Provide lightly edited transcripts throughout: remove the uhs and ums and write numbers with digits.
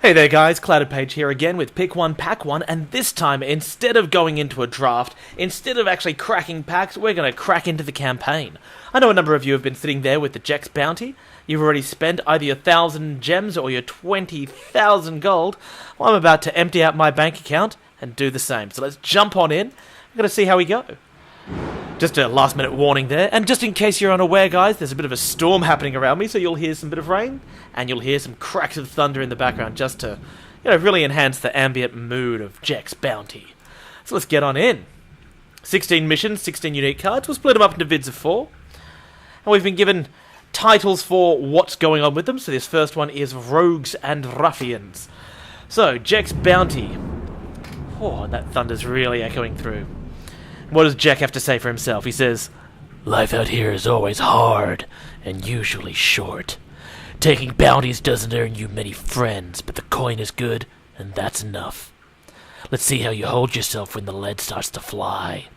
Hey there guys, Clouded Page here again with Pick One, Pack One, and this time, instead of going into a draft, instead of actually cracking packs, we're going to crack into the campaign. I know a number of you have been sitting there with the Jekk's bounty. You've already spent either your 1,000 gems or your 20,000 gold. Well, I'm about to empty out my bank account and do the same. So let's jump on in. We're going to see how we go. Just a last minute warning there, and just in case you're unaware guys, there's a bit of a storm happening around me, so you'll hear some bit of rain, and you'll hear some cracks of thunder in the background just to, really enhance the ambient mood of Jekk's bounty. So let's get on in. 16 missions, 16 unique cards, we'll split them up into vids of 4, and we've been given titles for what's going on with them, so this first one is Rogues and Ruffians. So, Jekk's bounty. Oh, that thunder's really echoing through. What does Jekk have to say for himself? He says, "Life out here is always hard, and usually short. Taking bounties doesn't earn you many friends, but the coin is good, and that's enough. Let's see how you hold yourself when the lead starts to fly."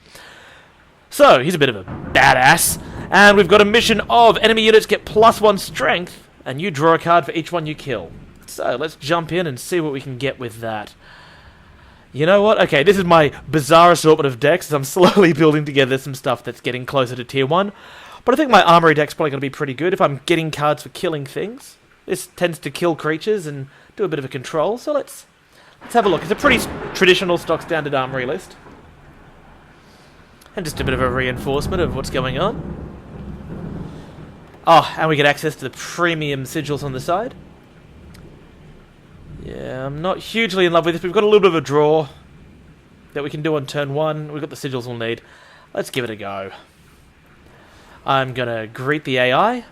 So, he's a bit of a badass, and we've got a mission of enemy units get +1 strength, and you draw a card for each one you kill. So, let's jump in and see what we can get with that. You know what? Okay, this is my bizarre assortment of decks as I'm slowly building together some stuff that's getting closer to tier 1. But I think my Armoury deck's probably going to be pretty good if I'm getting cards for killing things. This tends to kill creatures and do a bit of a control, so let's have a look. It's a pretty traditional stock standard Armoury list. And just a bit of a reinforcement of what's going on. Oh, and we get access to the premium sigils on the side. Yeah, I'm not hugely in love with this, but we've got a little bit of a draw that we can do on turn 1. We've got the sigils we'll need. Let's give it a go. I'm gonna greet the AI.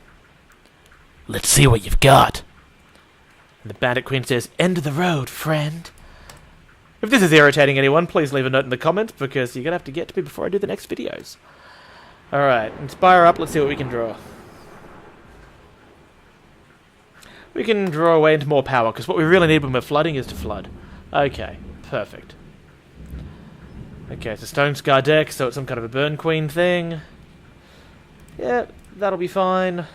"Let's see what you've got." And the Bandit Queen says, "End of the road, friend." If this is irritating anyone, please leave a note in the comments, because you're gonna have to get to me before I do the next videos. Alright, inspire up, let's see what we can draw. We can draw away into more power, because what we really need when we're flooding is to flood. Okay, perfect. Okay, it's a Stonescar deck, so it's some kind of a Burn Queen thing. Yeah, that'll be fine.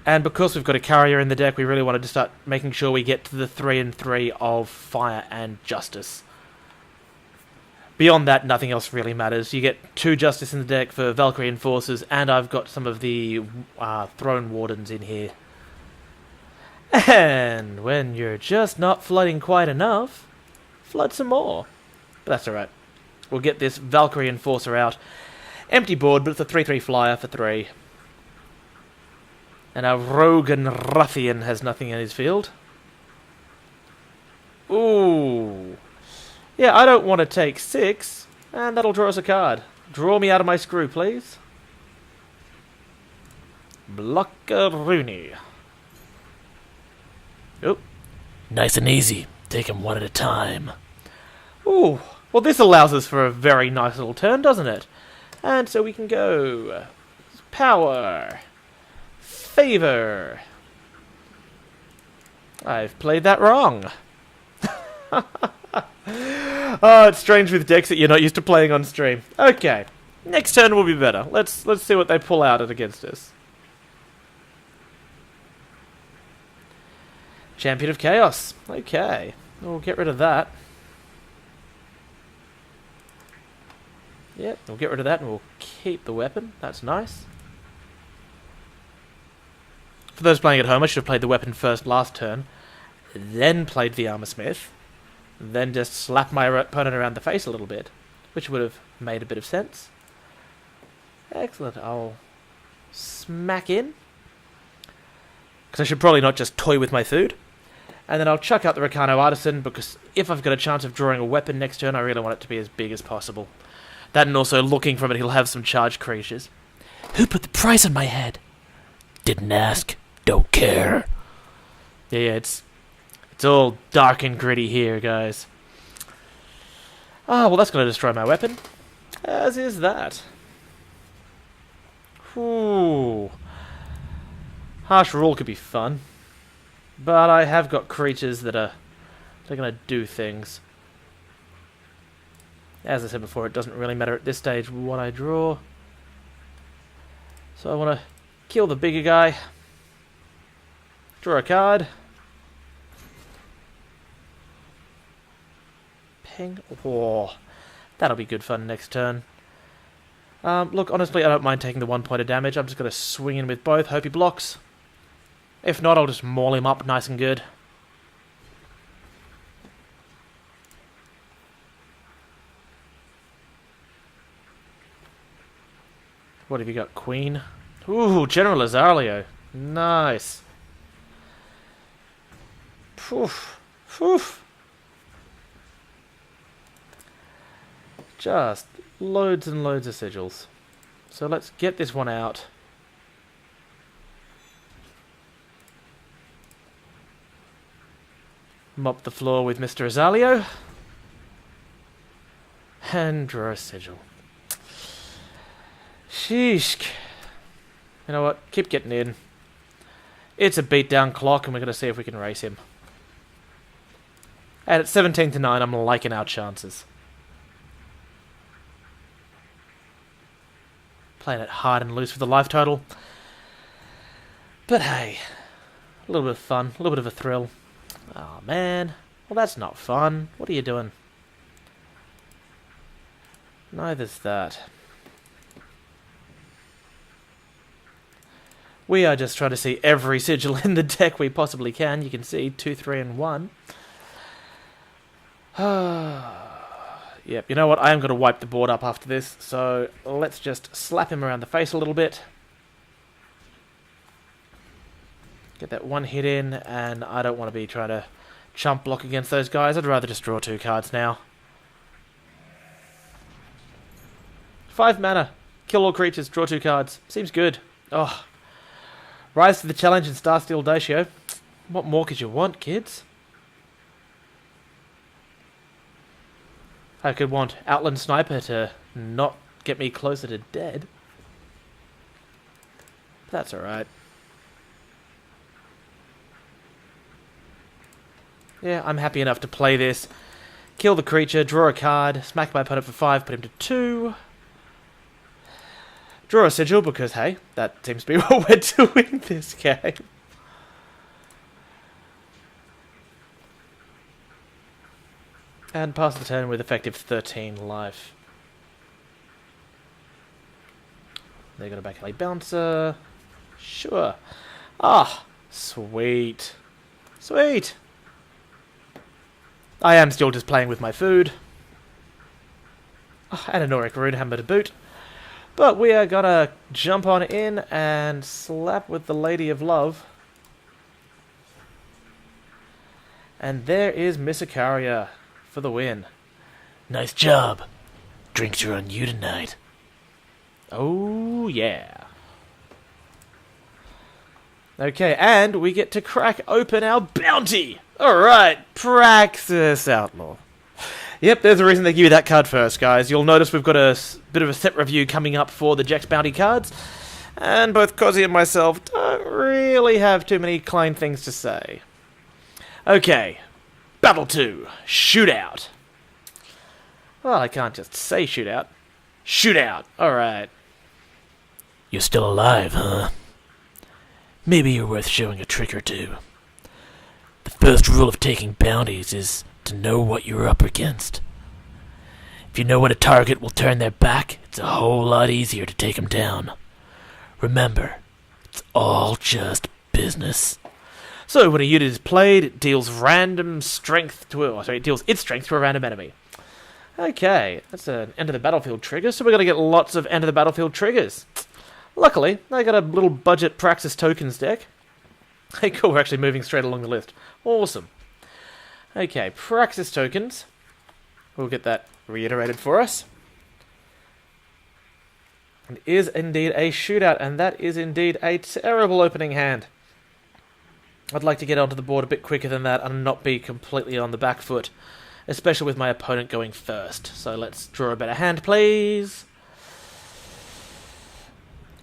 And because we've got Icaria in the deck, we really wanted to start making sure we get to the 3 and 3 of Fire and Justice. Beyond that, nothing else really matters. You get 2 Justice in the deck for Valkyrie Enforcers, and I've got some of the Throne Wardens in here. And when you're just not flooding quite enough, flood some more. But that's alright. We'll get this Valkyrie Enforcer out. Empty board, but it's a 3/3 flyer for 3. And our Rogue and Ruffian has nothing in his field. Ooh. Yeah, I don't want to take 6, and that'll draw us a card. Draw me out of my screw, please. Blockaruni. Oh. Nice and easy. Take them one at a time. Ooh. Well, this allows us for a very nice little turn, doesn't it? And so we can go... Power. Favor. I've played that wrong. Oh, it's strange with decks that you're not used to playing on stream. Okay, next turn will be better. Let's see what they pull out against us. Champion of Chaos. Okay, we'll get rid of that. Yep, we'll get rid of that and we'll keep the weapon. That's nice. For those playing at home, I should have played the weapon first last turn, then played the Armorsmith. Then just slap my opponent around the face a little bit, which would have made a bit of sense. Excellent. I'll smack in, because I should probably not just toy with my food. And then I'll chuck out the Rakano Artisan, because if I've got a chance of drawing a weapon next turn, I really want it to be as big as possible. That, and also looking from it, he'll have some charged creatures. "Who put the price on my head?" "Didn't ask. Don't care." Yeah, it's all dark and gritty here, guys. Ah, well, that's going to destroy my weapon. As is that. Ooh. Harsh Rule could be fun. But I have got creatures that are... they're going to do things. As I said before, it doesn't really matter at this stage what I draw. So I want to kill the bigger guy. Draw a card. Ping. Oh, that'll be good fun next turn. Look, honestly, I don't mind taking the 1 point of damage. I'm just going to swing in with both. Hope he blocks. If not, I'll just maul him up nice and good. What have you got, Queen? Ooh, General Azaleo. Nice. Poof. Poof. Just loads and loads of sigils. So let's get this one out. Mop the floor with Mr. Azaleo. And draw a sigil. Sheesh. You know what? Keep getting in. It's a beatdown clock and we're going to see if we can race him. And at 17-9, I'm liking our chances. Playing it hard and loose with the life total. But hey, a little bit of fun, a little bit of a thrill. Oh man, well that's not fun. What are you doing? Neither's that. We are just trying to see every sigil in the deck we possibly can. You can see 2, 3, and 1. Yep, you know what? I am going to wipe the board up after this, so let's just slap him around the face a little bit. Get that one hit in, and I don't want to be trying to chump block against those guys. I'd rather just draw 2 cards now. 5 mana. Kill all creatures, draw 2 cards. Seems good. Oh. Rise to the challenge in Starsteel Daisho. What more could you want, kids? I could want Outland Sniper to not get me closer to dead. That's alright. Yeah, I'm happy enough to play this. Kill the creature, draw a card, smack my opponent for 5, put him to 2. Draw a sigil because, hey, that seems to be what we're doing this game. And pass the turn with effective 13 life. They're going to back alley bouncer. Sure. Ah, sweet. Sweet. I am still just playing with my food. Oh, and an Auric Runehammer to boot. But we are going to jump on in and slap with the Lady of Love. And there is Miss Icaria for the win. Nice job. Drinks are on you tonight. Oh, yeah. Okay, and we get to crack open our bounty. Alright, Praxis Outlaw. Yep, there's a reason they give you that card first, guys. You'll notice we've got a bit of a set review coming up for the Jekk's bounty cards. And both Cozzy and myself don't really have too many kind things to say. Okay, Battle 2, Shootout. Well, I can't just say shootout. Shootout, alright. You're still alive, huh? Maybe you're worth showing a trick or two. The first rule of taking bounties is to know what you're up against. If you know when a target will turn their back, it's a whole lot easier to take them down. Remember, it's all just business. So when a unit is played, it deals random strength to it deals its strength to a random enemy. Okay, that's an end of the battlefield trigger, so we're going to get lots of end of the battlefield triggers. Luckily, I got a little budget Praxis Tokens deck. Hey, cool, we're actually moving straight along the list. Awesome. Okay, Praxis Tokens. We'll get that reiterated for us. It is indeed a shootout, and that is indeed a terrible opening hand. I'd like to get onto the board a bit quicker than that and not be completely on the back foot, especially with my opponent going first. So let's draw a better hand, please.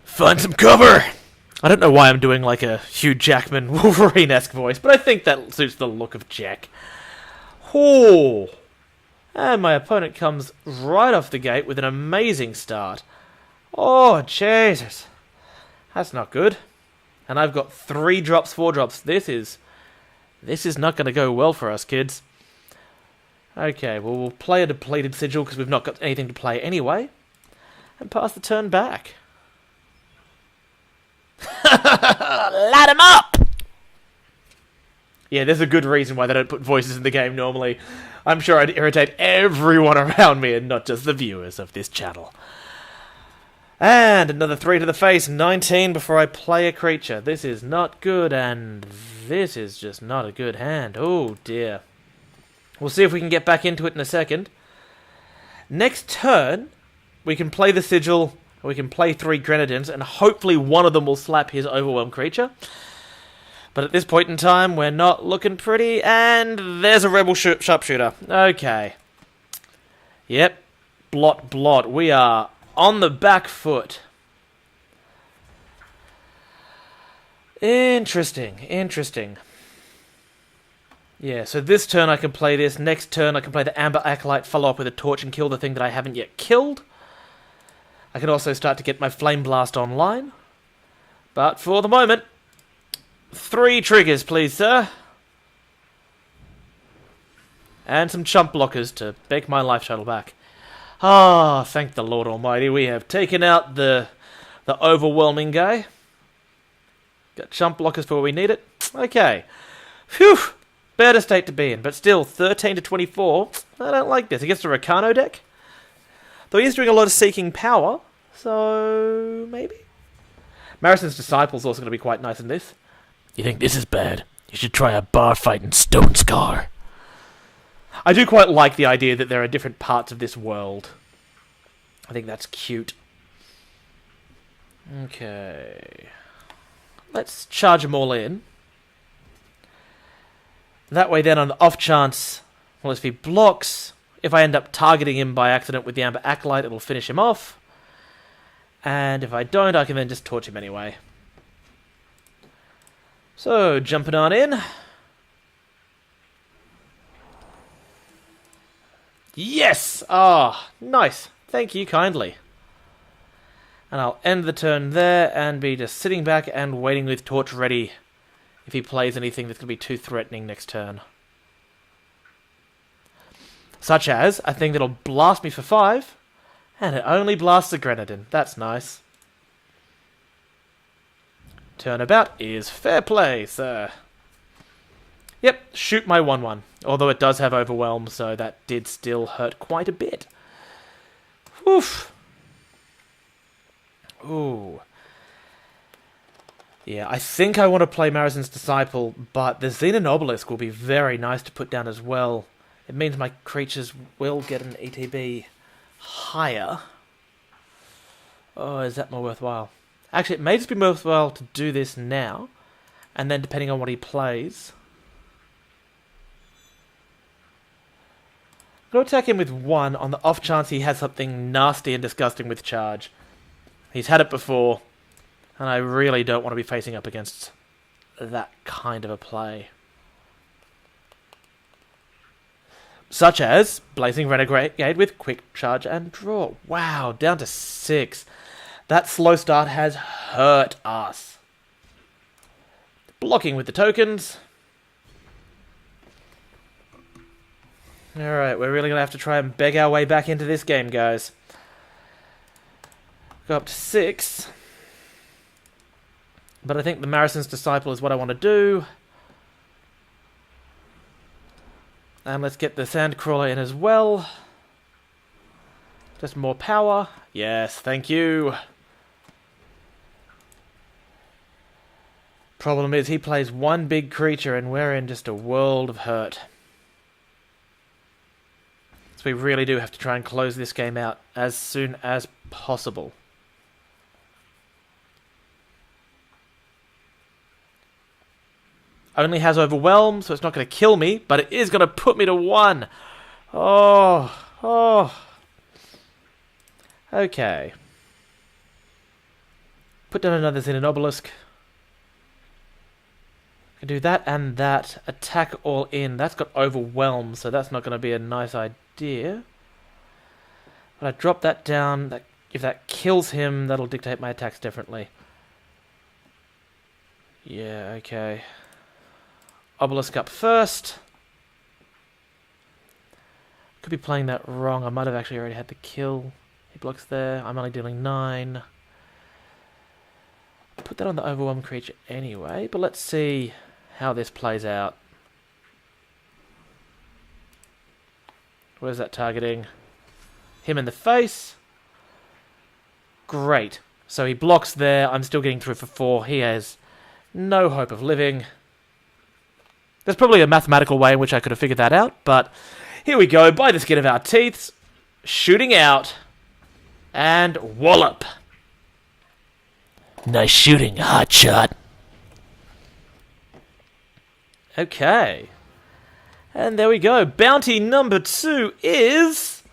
Find some cover! I don't know why I'm doing like a Hugh Jackman Wolverine-esque voice, but I think that suits the look of Jekk. Oh! And my opponent comes right off the gate with an amazing start. Oh, Jesus. That's not good. And I've got 3 drops, 4 drops. This is not going to go well for us, kids. Okay, well, we'll play a depleted Sigil because we've not got anything to play anyway. And pass the turn back. Light him up! Yeah, there's a good reason why they don't put voices in the game normally. I'm sure I'd irritate everyone around me and not just the viewers of this channel. And another 3 to the face, 19 before I play a creature. This is not good, and this is just not a good hand. Oh dear. We'll see if we can get back into it in a second. Next turn, we can play the Sigil, we can play 3 Grenadins, and hopefully one of them will slap his Overwhelm creature. But at this point in time, we're not looking pretty, and there's a Rebel Sharpshooter. Okay. Yep. Blot. We are on the back foot. Interesting. Yeah, so this turn I can play this. Next turn I can play the Amber Acolyte, follow up with a Torch and kill the thing that I haven't yet killed. I can also start to get my Flame Blast online. But for the moment, 3 triggers, please, sir. And some chump blockers to make my life shuttle back. Ah, thank the Lord Almighty, we have taken out the overwhelming guy. Got chump blockers for where we need it. Okay. Phew! Better state to be in, but still, 13 to 24. I don't like this. Against the Rakano deck. Though he is doing a lot of seeking power, so maybe? Marison's Disciple's also going to be quite nice in this. You think this is bad? You should try a bar fight in Stonescar. I do quite like the idea that there are different parts of this world. I think that's cute. Okay. Let's charge them all in. That way then on the off chance, well, if he blocks, if I end up targeting him by accident with the Amber Acolyte, it'll finish him off. And if I don't, I can then just torch him anyway. So, jumping on in. Yes! Ah, nice. Thank you kindly. And I'll end the turn there and be just sitting back and waiting with Torch ready if he plays anything that's going to be too threatening next turn. Such as a thing that'll blast me for 5, and it only blasts the Grenadin. That's nice. Turnabout is fair play, sir. Yep, shoot my 1/1. Although it does have Overwhelm, so that did still hurt quite a bit. Oof. Ooh. Yeah, I think I want to play Marison's Disciple, but the Xenon Obelisk will be very nice to put down as well. It means my creatures will get an ETB higher. Oh, is that more worthwhile? Actually, it may just be worthwhile to do this now, and then depending on what he plays... I'm going to attack him with 1 on the off chance he has something nasty and disgusting with charge. He's had it before, and I really don't want to be facing up against that kind of a play. Such as Blazing Renegade with quick charge and draw. Wow, down to 6. That slow start has hurt us. Blocking with the tokens. Alright, we're really going to have to try and beg our way back into this game, guys. Go up to 6. But I think the Marison's Disciple is what I want to do. And let's get the Sandcrawler in as well. Just more power. Yes, thank you. Problem is, he plays 1 big creature and we're in just a world of hurt. So we really do have to try and close this game out as soon as possible. Only has Overwhelm, so it's not going to kill me, but it is going to put me to 1. Oh. Okay. Put down another Xenon Obelisk. Can do that and that. Attack all in. That's got Overwhelm, so that's not going to be a nice idea. But I drop that down. If that kills him, that'll dictate my attacks differently. Yeah, okay. Obelisk up first. Could be playing that wrong. I might have actually already had the kill. He blocks there. I'm only dealing 9. Put that on the overwhelmed creature anyway, but let's see how this plays out. Where's that targeting? Him in the face. Great. So he blocks there. I'm still getting through for 4. He has no hope of living. There's probably a mathematical way in which I could have figured that out, but here we go. By the skin of our teeth. Shooting out. And wallop. Nice shooting, hotshot. Okay. And there we go. Bounty number 2 is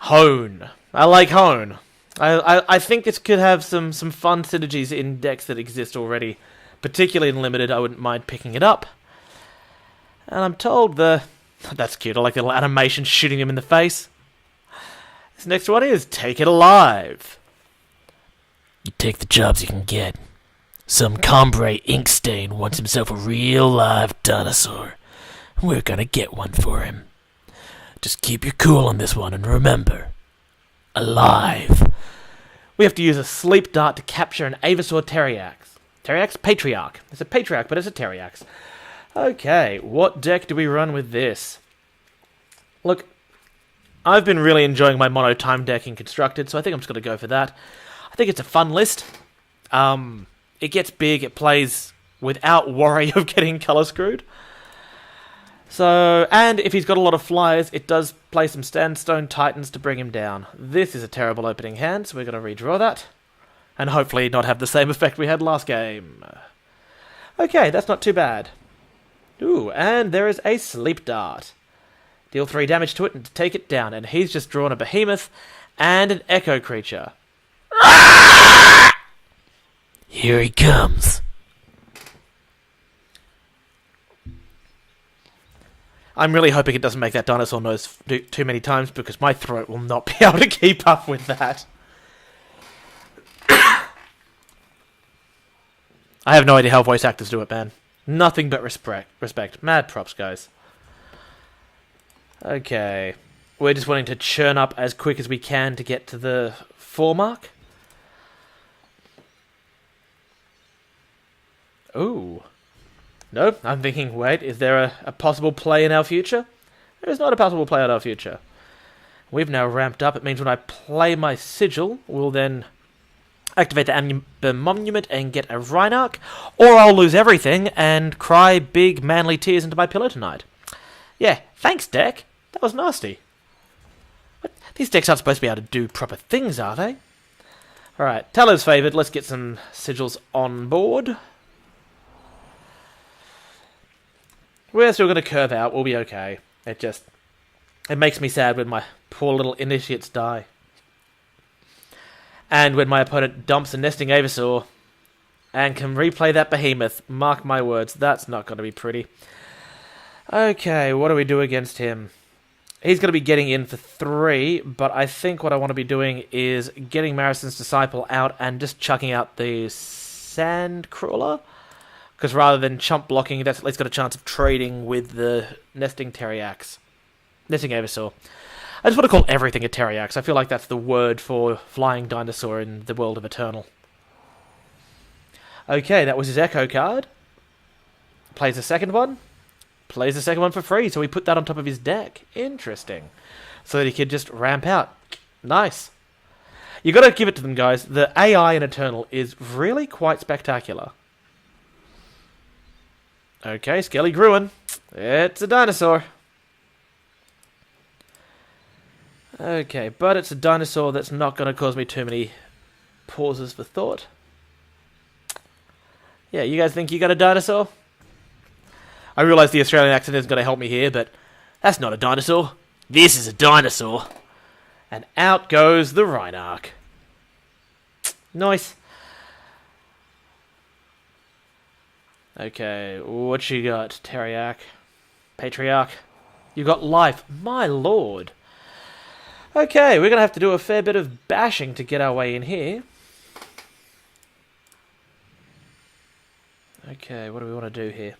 Hone. I like Hone. I think this could have some fun synergies in decks that exist already. Particularly in Limited, I wouldn't mind picking it up. And I'm told that's cute, I like the little animation shooting him in the face. This next one is Take It Alive. You take the jobs you can get. Some Combray Inkstain wants himself a real live dinosaur. We're gonna get one for him. Just keep your cool on this one and remember, alive. We have to use a sleep dart to capture an Avasaur Teriax. Teriax? Patriarch. It's a Patriarch, but it's a Teriax. Okay, what deck do we run with this? Look, I've been really enjoying my mono time deck in Constructed, so I think I'm just going to go for that. I think it's a fun list. It gets big, it plays without worry of getting colour screwed. So, and if he's got a lot of flyers, it does play some Sandstone Titans to bring him down. This is a terrible opening hand, so we're going to redraw that. And hopefully not have the same effect we had last game. Okay, that's not too bad. Ooh, and there is a Sleep Dart. Deal 3 damage to it and take it down. And he's just drawn a Behemoth and an Echo creature. Here he comes. I'm really hoping it doesn't make that dinosaur noise too many times because my throat will not be able to keep up with that. I have no idea how voice actors do it, man. Nothing but respect. Mad props, guys. Okay. We're just wanting to churn up as quick as we can to get to the 4 mark. Ooh. Nope, I'm thinking, wait, is there a possible play in our future? There is not a possible play in our future. We've now ramped up. It means when I play my Sigil, we'll then activate the Amber Monument and get a Rhynarch, or I'll lose everything and cry big manly tears into my pillow tonight. Yeah, thanks, deck. That was nasty. But these decks aren't supposed to be able to do proper things, are they? Alright, Talon's favoured. Let's get some Sigils on board. We're still going to curve out. We'll be okay. It makes me sad when my poor little initiates die. And when my opponent dumps a nesting Avasaur and can replay that Behemoth, mark my words, that's not going to be pretty. Okay, what do we do against him? He's going to be getting in for 3, but I think what I want to be doing is getting Marison's Disciple out and just chucking out the Sandcrawler. Because rather than chump blocking, that's at least got a chance of trading with the nesting Teriax. Nesting Avasaur. I just want to call everything a Teriax. I feel like that's the word for flying dinosaur in the world of Eternal. Okay, that was his Echo card. Plays the second one. Plays the second one for free, so we put that on top of his deck. Interesting. So that he could just ramp out. Nice. You got to give it to them, guys. The AI in Eternal is really quite spectacular. Okay, Skelly Gruen. It's a dinosaur. Okay, but it's a dinosaur that's not going to cause me too many pauses for thought. Yeah, you guys think you got a dinosaur? I realise the Australian accent isn't going to help me here, but that's not a dinosaur. This is a dinosaur. And out goes the Rhynarch. Nice. Okay, what you got, Teriac? Patriarch? You got life. My lord. Okay, we're going to have to do a fair bit of bashing to get our way in here. Okay, what do we want to do here?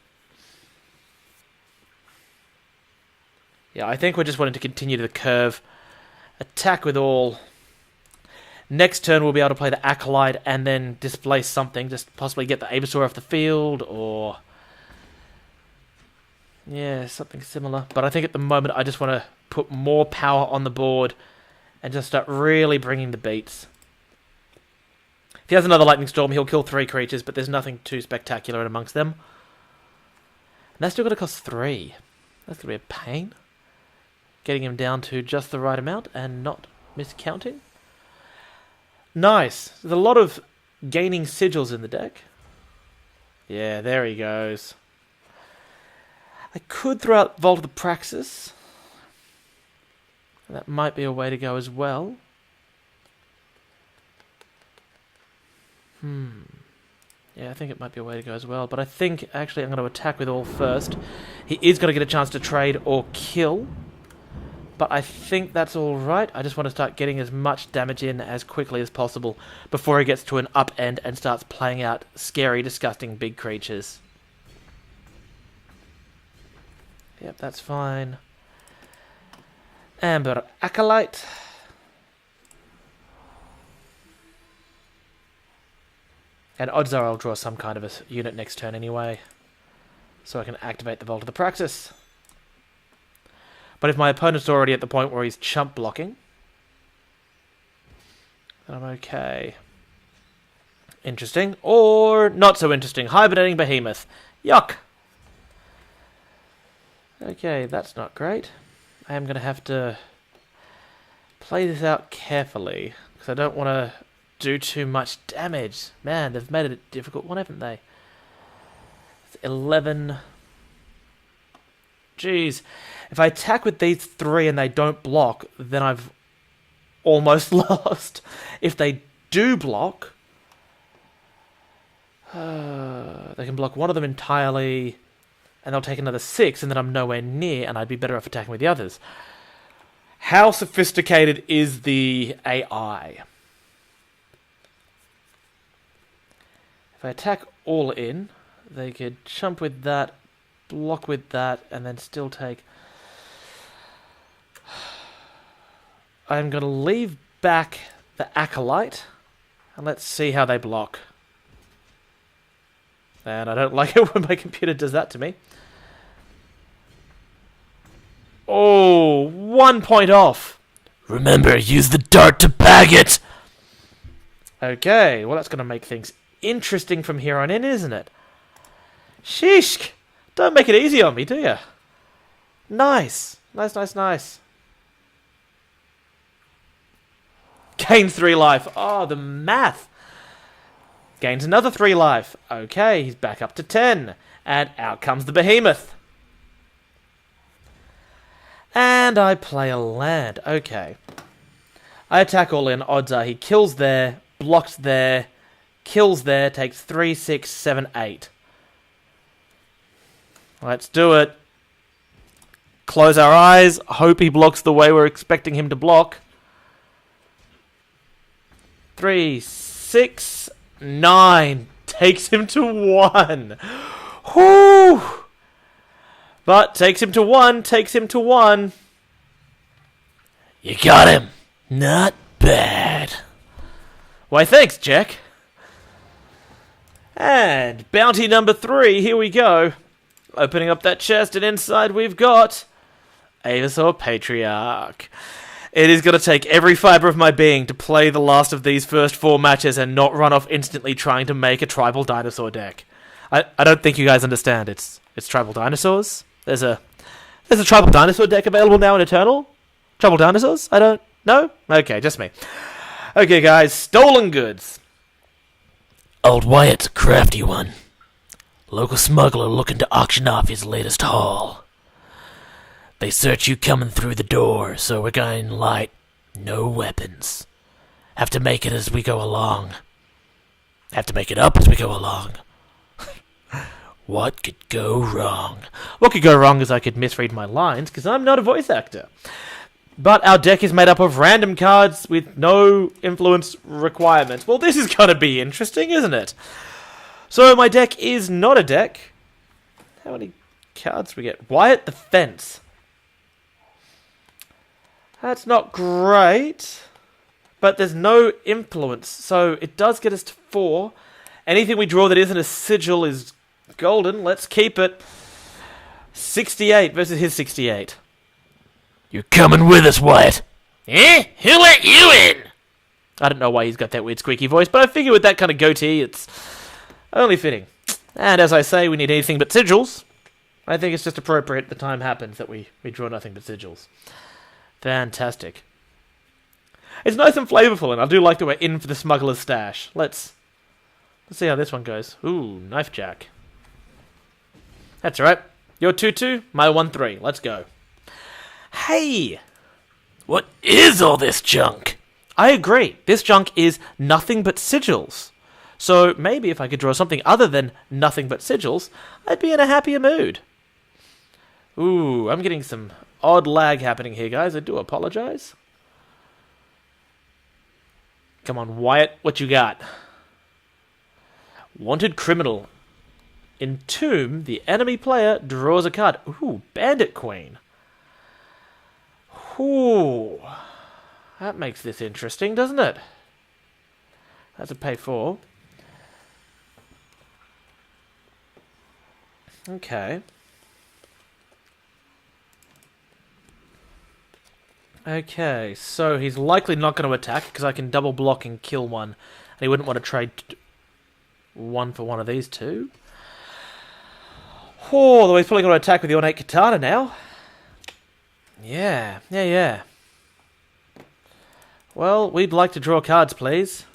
Yeah, I think we're just wanting to continue the curve. Attack with all. Next turn we'll be able to play the Acolyte and then displace something. Just possibly get the Abyssor off the field or... yeah, something similar. But I think at the moment I just want to put more power on the board and just start really bringing the beats. If he has another Lightning Storm, he'll kill 3 creatures, but there's nothing too spectacular in amongst them. And that's still going to cost 3. That's going to be a pain. Getting him down to just the right amount and not miscounting. Nice. There's a lot of gaining sigils in the deck. Yeah, there he goes. I could throw out Vault of the Praxis. That might be a way to go as well. Yeah, I think it might be a way to go as well. But I think, actually, I'm going to attack with all first. He is going to get a chance to trade or kill. But I think that's alright. I just want to start getting as much damage in as quickly as possible before he gets to an up end and starts playing out scary, disgusting big creatures. Yep, that's fine. Amber Acolyte. And odds are I'll draw some kind of a unit next turn anyway. So I can activate the Vault of the Praxis. But if my opponent's already at the point where he's chump blocking, then I'm okay. Interesting. Or not so interesting. Hibernating Behemoth. Yuck! Okay, that's not great. I am going to have to play this out carefully, because I don't want to do too much damage. Man, they've made it a difficult one, haven't they? It's 11. Jeez. If I attack with these 3 and they don't block, then I've almost lost. If they do block, they can block one of them entirely, and they'll take another 6, and then I'm nowhere near, and I'd be better off attacking with the others. How sophisticated is the AI? If I attack all in, they could chump with that, block with that, and then still take... I'm going to leave back the Acolyte, and let's see how they block. And I don't like it when my computer does that to me. Oh, 1 point off. Remember, use the dart to bag it! Okay, well that's going to make things interesting from here on in, isn't it? Sheesh! Don't make it easy on me, do you? Nice. Nice, nice, nice. Gains 3 life. Oh, the math. Gains another 3 life. Okay, he's back up to 10. And out comes the Behemoth. And I play a land. Okay. I attack all in. Odds are he kills there, blocks there, kills there, takes 3, 6, 7, 8. Let's do it. Close our eyes. Hope he blocks the way we're expecting him to block. 3, 6, 9. Takes him to 1. Whoo! But takes him to 1. Takes him to 1. You got him. Not bad. Why, thanks, Jekk. And bounty number 3. Here we go. Opening up that chest, and inside we've got Abyssor Patriarch. It is going to take every fibre of my being to play the last of these first 4 matches and not run off instantly trying to make a tribal dinosaur deck. I don't think you guys understand. It's tribal dinosaurs. There's a tribal dinosaur deck available now in Eternal. Tribal dinosaurs? I don't know. Okay, just me. Okay, guys, stolen goods. Old Wyatt's a crafty one. Local smuggler looking to auction off his latest haul. They search you coming through the door, so we're going light. No weapons. Have to make it as we go along. Have to make it up as we go along. What could go wrong? What could go wrong is I could misread my lines, because I'm not a voice actor. But our deck is made up of random cards with no influence requirements. Well, this is going to be interesting, isn't it? So my deck is not a deck. How many cards we get? Wyatt the Fence. That's not great. But there's no influence, so it does get us to 4. Anything we draw that isn't a sigil is golden. Let's keep it. 68 versus his 68. You're coming with us, Wyatt. Eh? Who let you in? I don't know why he's got that weird squeaky voice, but I figure with that kind of goatee, it's only fitting. And as I say, we need anything but sigils. I think it's just appropriate the time happens that we draw nothing but sigils. Fantastic. It's nice and flavorful, and I do like that we're in for the smuggler's stash. Let's see how this one goes. Ooh, knife jack. That's right. Your 2-2, my 1-3. Let's go. Hey! What is all this junk? I agree. This junk is nothing but sigils. So maybe if I could draw something other than nothing but sigils, I'd be in a happier mood. Ooh, I'm getting some odd lag happening here, guys. I do apologize. Come on, Wyatt, what you got? Wanted criminal. Entomb, the enemy player draws a card. Ooh, Bandit Queen. Ooh. That makes this interesting, doesn't it? That's a pay 4. Okay. Okay, so he's likely not going to attack because I can double block and kill one. And he wouldn't want to trade one for one of these two. Oh, though he's probably going to attack with the Ornate Katana now. Yeah. Well, we'd like to draw cards, please.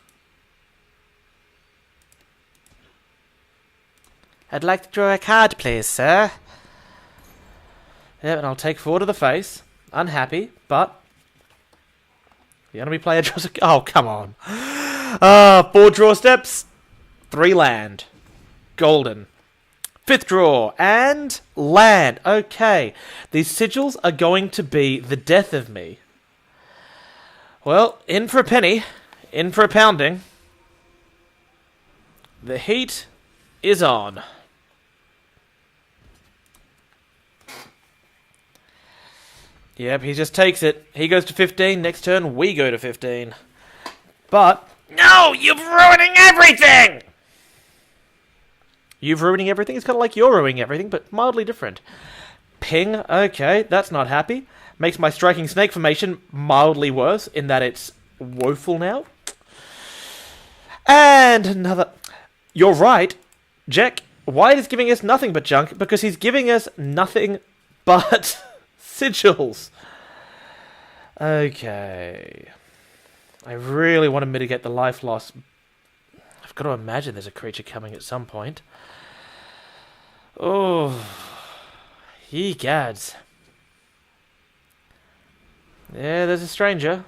I'd like to draw a card, please, sir. Yep, and I'll take 4 to the face. Unhappy, but the enemy player draws a... Oh, come on. 4 draw steps, 3 land. Golden. 5th draw, and land. Okay, these sigils are going to be the death of me. Well, in for a penny, in for a pounding. The heat is on. Yep, he just takes it. He goes to 15. Next turn, we go to 15. But... No, you're ruining everything! You've ruining everything? It's kind of like you're ruining everything, but mildly different. Ping. Okay, that's not happy. Makes my striking snake formation mildly worse, in that it's woeful now. And another... You're right, Jekk. Wyatt is giving us nothing but junk, because he's giving us nothing but... sigils. Okay. I really want to mitigate the life loss. I've got to imagine there's a creature coming at some point. Oh. Ye gads. Yeah, there's a stranger.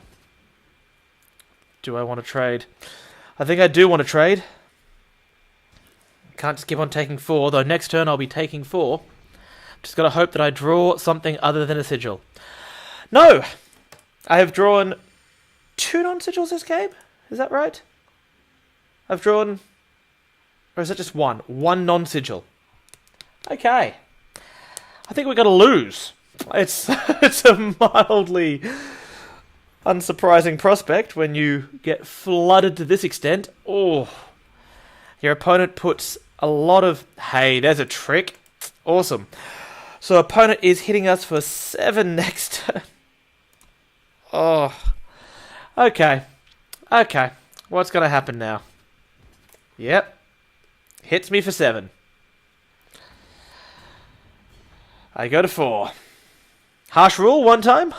Do I want to trade? I think I do want to trade. Can't just keep on taking 4, though next turn I'll be taking 4. Just got to hope that I draw something other than a sigil. No! I have drawn 2 non-sigils this game? Is that right? I've drawn... Or is it just 1? 1 non-sigil. Okay. I think we're going to lose. It's a mildly unsurprising prospect when you get flooded to this extent. Oh. Your opponent puts a lot of... Hey, there's a trick. Awesome. So opponent is hitting us for 7 next turn. Oh. Okay. What's going to happen now? Yep. Hits me for 7. I go to 4. Harsh rule one time?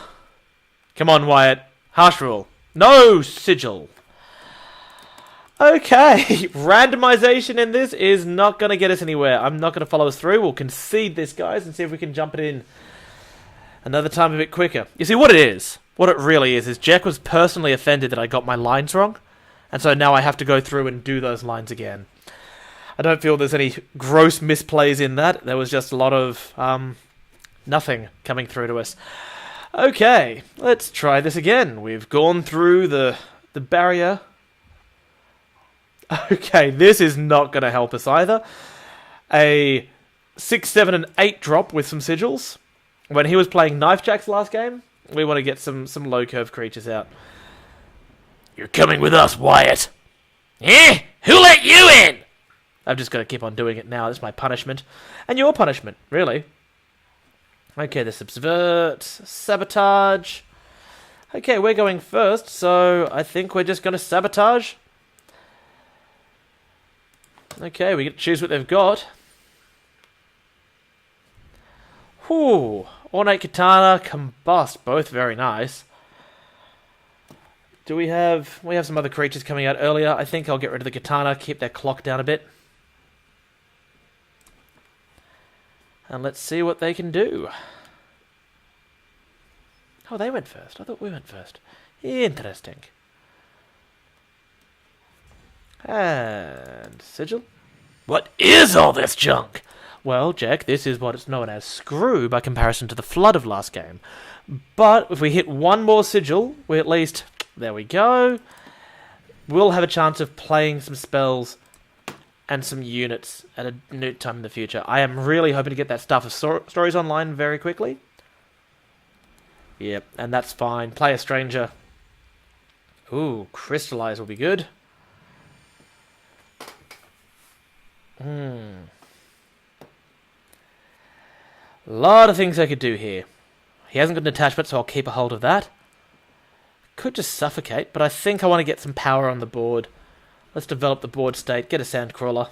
Come on, Wyatt. Harsh rule. No sigil. Okay, randomization in this is not going to get us anywhere. I'm not going to follow us through. We'll concede this, guys, and see if we can jump it in another time a bit quicker. You see, what it really is Jekk was personally offended that I got my lines wrong, and so now I have to go through and do those lines again. I don't feel there's any gross misplays in that. There was just a lot of nothing coming through to us. Okay, let's try this again. We've gone through the barrier Okay, this is not going to help us either. A 6, 7, and 8 drop with some sigils. When he was playing Knife Jacks last game, we want to get some low curve creatures out. You're coming with us, Wyatt. Eh? Who let you in? I've just got to keep on doing it now. That's my punishment. And your punishment, really. Okay, the Subvert, Sabotage. Okay, we're going first, so I think we're just going to Sabotage. Okay, we get to choose what they've got. Whew. Ornate Katana, Combust, both very nice. Do we have... We have some other creatures coming out earlier. I think I'll get rid of the Katana, keep their clock down a bit. And let's see what they can do. Oh, they went first. I thought we went first. Interesting. And Sigil. What is all this junk? Well, Jekk, this is what is known as Screw by comparison to the Flood of last game. But if we hit one more Sigil, we at least... There we go. We'll have a chance of playing some spells and some units at a new time in the future. I am really hoping to get that Staff of Stories online very quickly. Yep, and that's fine. Play a Stranger. Ooh, Crystallize will be good. A lot of things I could do here. He hasn't got an attachment, so I'll keep a hold of that. Could just Suffocate, but I think I want to get some power on the board. Let's develop the board state, get a Sandcrawler.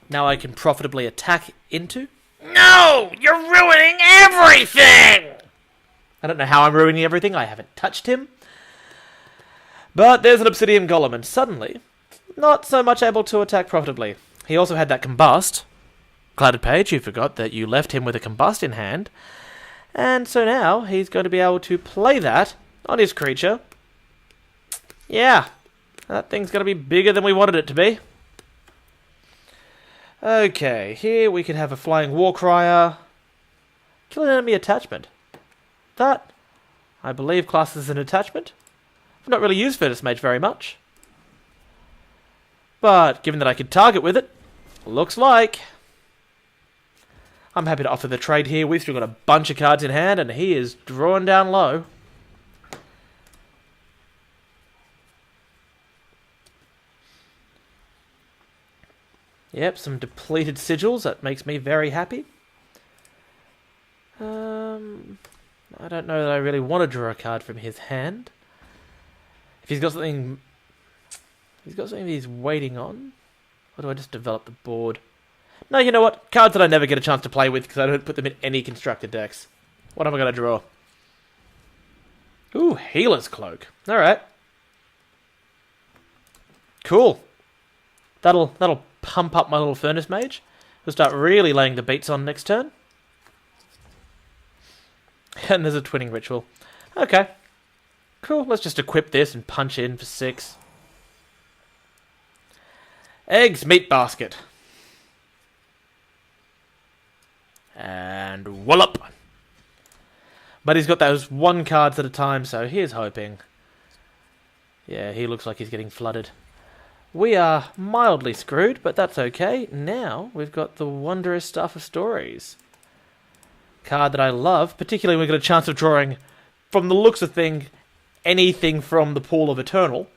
Now I can profitably attack into. No! You're ruining everything! I don't know how I'm ruining everything, I haven't touched him. But there's an Obsidian Golem, and suddenly, not so much able to attack profitably. He also had that Combust. Clouded Page, you forgot that you left him with a Combust in hand. And so now, he's going to be able to play that on his creature. Yeah, that thing's going to be bigger than we wanted it to be. Okay, here we can have a Flying Warcrier. Kill an enemy attachment. That, I believe, classes as an attachment. I've not really used Furnace Mage very much. But, given that I can target with it, looks like... I'm happy to offer the trade here. We've still got a bunch of cards in hand, and he is drawing down low. Yep, some depleted sigils. That makes me very happy. I don't know that I really want to draw a card from his hand. If he's got something... He's got something he's waiting on. Or do I just develop the board? No, you know what? Cards that I never get a chance to play with because I don't put them in any constructed decks. What am I going to draw? Ooh, Healer's Cloak. Alright. Cool. That'll pump up my little Furnace Mage. We'll start really laying the beats on next turn. And there's a Twinning Ritual. Okay. Cool, let's just equip this and punch in for 6. Eggs Meat Basket. And wallop. But he's got those 1 cards at a time, so here's hoping. Yeah, he looks like he's getting flooded. We are mildly screwed, but that's okay. Now we've got the wondrous Staff of Stories. Card that I love, particularly when we get a chance of drawing, from the looks of things, anything from the Pool of Eternal.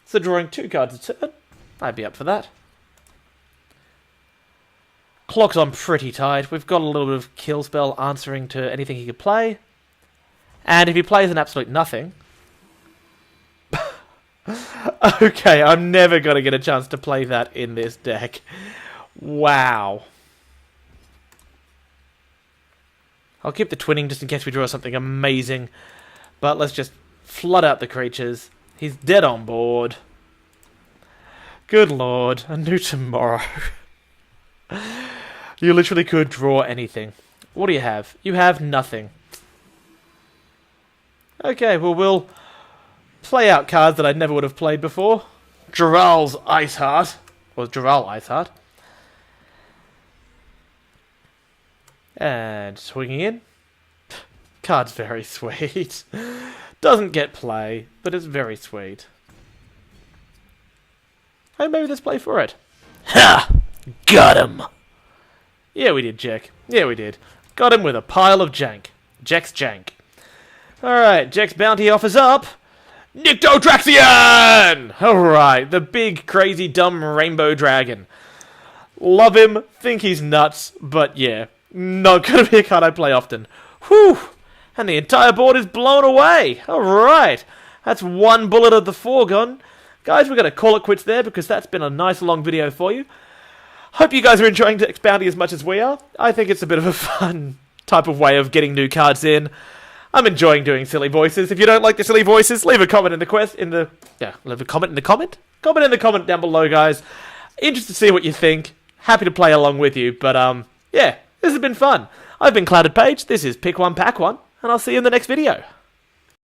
So drawing 2 cards a turn, I'd be up for that. Clock's on pretty tight. We've got a little bit of kill spell answering to anything he could play. And if he plays an absolute nothing... okay, I'm never going to get a chance to play that in this deck. Wow. I'll keep the twinning just in case we draw something amazing. But let's just flood out the creatures. He's dead on board. Good lord, a new tomorrow. You literally could draw anything. What do you have? You have nothing. Okay, well, we'll play out cards that I never would have played before. Geral's Iceheart. Or Geral Iceheart. And swinging in. Card's very sweet. Doesn't get play, but it's very sweet. Hey, maybe let's play for it. Ha! Got him! Yeah, we did, Jekk. Yeah, we did. Got him with a pile of jank. Jekk's jank. Alright, Jekk's bounty offers up... Nyctodraxian! Alright, the big, crazy, dumb rainbow dragon. Love him, think he's nuts, but yeah, not gonna be a card I play often. Whew! And the entire board is blown away! Alright, that's one bullet of the 4 gone. Guys, we're gonna call it quits there because that's been a nice long video for you. Hope you guys are enjoying Jekk's bounty as much as we are. I think it's a bit of a fun type of way of getting new cards in. I'm enjoying doing silly voices. If you don't like the silly voices, leave a comment in the leave a comment in the comment? Comment in the comment down below, guys. Interested to see what you think. Happy to play along with you, but yeah, this has been fun. I've been Clouded Page, this is Pick One, Pack One, and I'll see you in the next video.